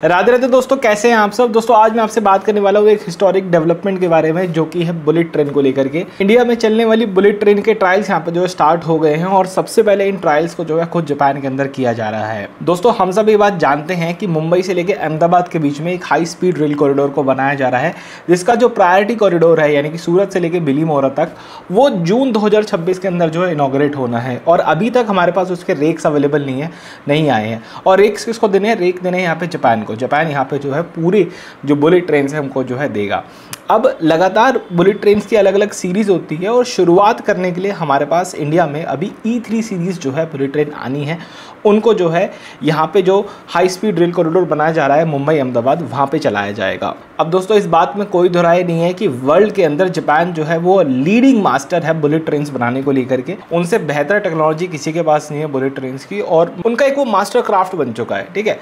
राधे राधे दोस्तों, कैसे हैं आप सब। दोस्तों आज मैं आपसे बात करने वाला हूँ एक हिस्टोरिक डेवलपमेंट के बारे में, जो कि है बुलेट ट्रेन को लेकर के। इंडिया में चलने वाली बुलेट ट्रेन के ट्रायल्स यहाँ पे जो है स्टार्ट हो गए हैं और सबसे पहले इन ट्रायल्स को जो है खुद जापान के अंदर किया जा रहा है। दोस्तों हम सब ये बात जानते हैं कि मुंबई से लेकर अहमदाबाद के बीच में एक हाई स्पीड रेल कॉरिडोर को बनाया जा रहा है, जिसका जो प्रायोरिटी कॉरिडोर है यानी कि सूरत से लेकर बिलीमोरा तक, वो जून 2026 के अंदर जो है इनॉग्रेट होना है। और अभी तक हमारे पास उसके रेक्स अवेलेबल नहीं आए हैं। और रेक्स किसको देने हैं? रेक देने हैं यहाँ पे जापान को। जापान यहाँ पे जो है पूरी जो बुलेट ट्रेन है हमको जो है देगा। अब लगातार बुलेट ट्रेन की अलग अलग सीरीज़ होती है और शुरुआत करने के लिए हमारे पास इंडिया में अभी E3 सीरीज़ जो है बुलेट ट्रेन आनी है। उनको जो है यहाँ पे जो हाई स्पीड रेल कॉरिडोर बनाया जा रहा है मुंबई अहमदाबाद, वहाँ पे चलाया जाएगा। अब दोस्तों इस बात में कोई दोहराई नहीं है कि वर्ल्ड के अंदर जापान जो है वो लीडिंग मास्टर है बुलेट ट्रेन बनाने को लेकर के। उनसे बेहतर टेक्नोलॉजी किसी के पास नहीं है बुलेट ट्रेन की, और उनका एक वो मास्टर क्राफ्ट बन चुका है, ठीक है।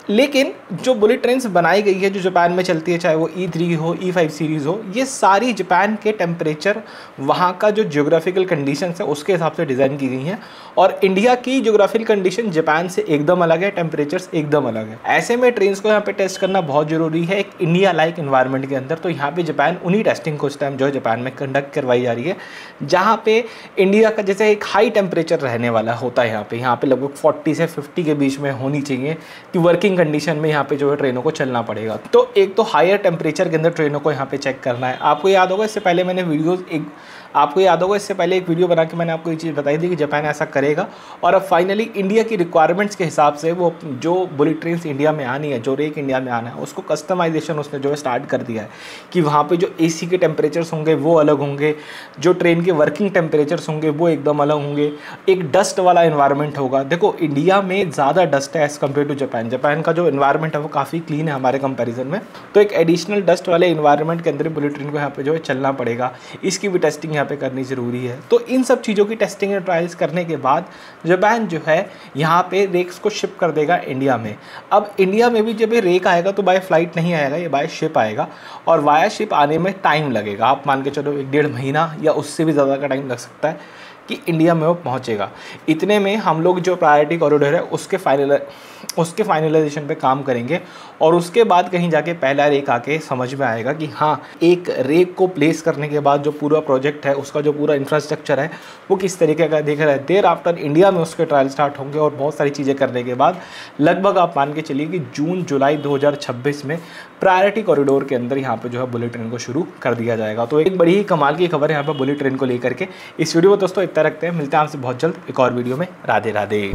लेकिन जो बुलेट ट्रेन्स बनाई गई है जो जापान में चलती है, चाहे वो E3 हो, E5 सीरीज़ हो, ये सारी जापान के टेम्परेचर, वहाँ का जो ज्योग्राफिकल कंडीशंस है उसके हिसाब से डिज़ाइन की गई हैं। और इंडिया की ज्योग्राफिकल कंडीशन जापान से एकदम अलग है, टेम्परेचर्स एकदम अलग है। ऐसे में ट्रेन्स को यहाँ पे टेस्ट करना बहुत ज़रूरी है एक इंडिया लाइक इन्वायरमेंट के अंदर। तो यहाँ पे जापान उन्हीं टेस्टिंग को इस टाइम जो है जापान में कंडक्ट करवाई जा रही है, जहाँ पे इंडिया का जैसे एक हाई टेम्परेचर रहने वाला होता है। यहाँ पे लगभग 40 से 50 के बीच में होनी चाहिए कि वर्किंग कंडीशन में यहाँ पे जो है ट्रेनों को चलना पड़ेगा। तो एक तो हायर टेम्परेचर के अंदर ट्रेनों को यहाँ पे चेक करना है। आपको याद होगा इससे पहले एक वीडियो बना के मैंने आपको ये चीज़ बताई थी कि जापान ऐसा करेगा। और अब फाइनली इंडिया की रिक्वायरमेंट्स के हिसाब से वो जो बुलेट ट्रेन इंडिया में आनी है, जो रेक इंडिया में आना है, उसको कस्टमाइजेशन उसने जो है स्टार्ट कर दिया है कि वहाँ पे जो AC के टेम्परेचर्स होंगे वो अलग होंगे, जो ट्रेन के वर्किंग टेम्परेचर्स होंगे वो एकदम अलग होंगे, एक डस्ट वाला इन्वायरमेंट होगा। देखो इंडिया में ज़्यादा डस्ट है एज़ कम्पेयर टू जापान का जो इन्वायरमेंट है वो काफ़ी क्लीन है हमारे कंपैरिजन में। तो एक एडिशनल डस्ट वाले इन्वायरमेंट के अंदर बुलेट ट्रेन को यहाँ पे जो है चलना पड़ेगा, इसकी भी टेस्टिंग यहाँ पे करनी ज़रूरी है। तो इन सब चीज़ों की टेस्टिंग एंड ट्रायल्स करने के बाद जापान जो है यहाँ पे रेक्स को शिप कर देगा इंडिया में। अब इंडिया में भी जब ये रेक आएगा तो बाय फ्लाइट नहीं आएगा, ये बाय शिप आएगा। और वाया शिप आने में टाइम लगेगा, आप मान के चलो 1-1.5 महीना या उससे भी ज़्यादा का टाइम लग सकता है कि इंडिया में वो पहुंचेगा। इतने में हम लोग जो प्रायोरिटी कॉरिडोर है उसके फाइनलाइजेशन पे काम करेंगे, और उसके बाद कहीं जाके पहला रेक आके समझ में आएगा कि हाँ, एक रेक को प्लेस करने के बाद जो पूरा प्रोजेक्ट है, उसका जो पूरा इंफ्रास्ट्रक्चर है वो किस तरीके का दिख रहा है। देर आफ्टर इंडिया में उसके ट्रायल स्टार्ट होंगे और बहुत सारी चीज़ें करने के बाद लगभग आप मान के चलिए कि जून-जुलाई 2026 में प्रायोरिटी कॉरिडोर के अंदर यहाँ पर जो है बुलेट ट्रेन को शुरू कर दिया जाएगा। तो एक बड़ी ही कमाल की खबर है यहाँ पर बुलेट ट्रेन को लेकर के। इस वीडियो को दोस्तों इतना रखते हैं, मिलते हैं आपसे बहुत जल्द एक और वीडियो में। राधे राधे।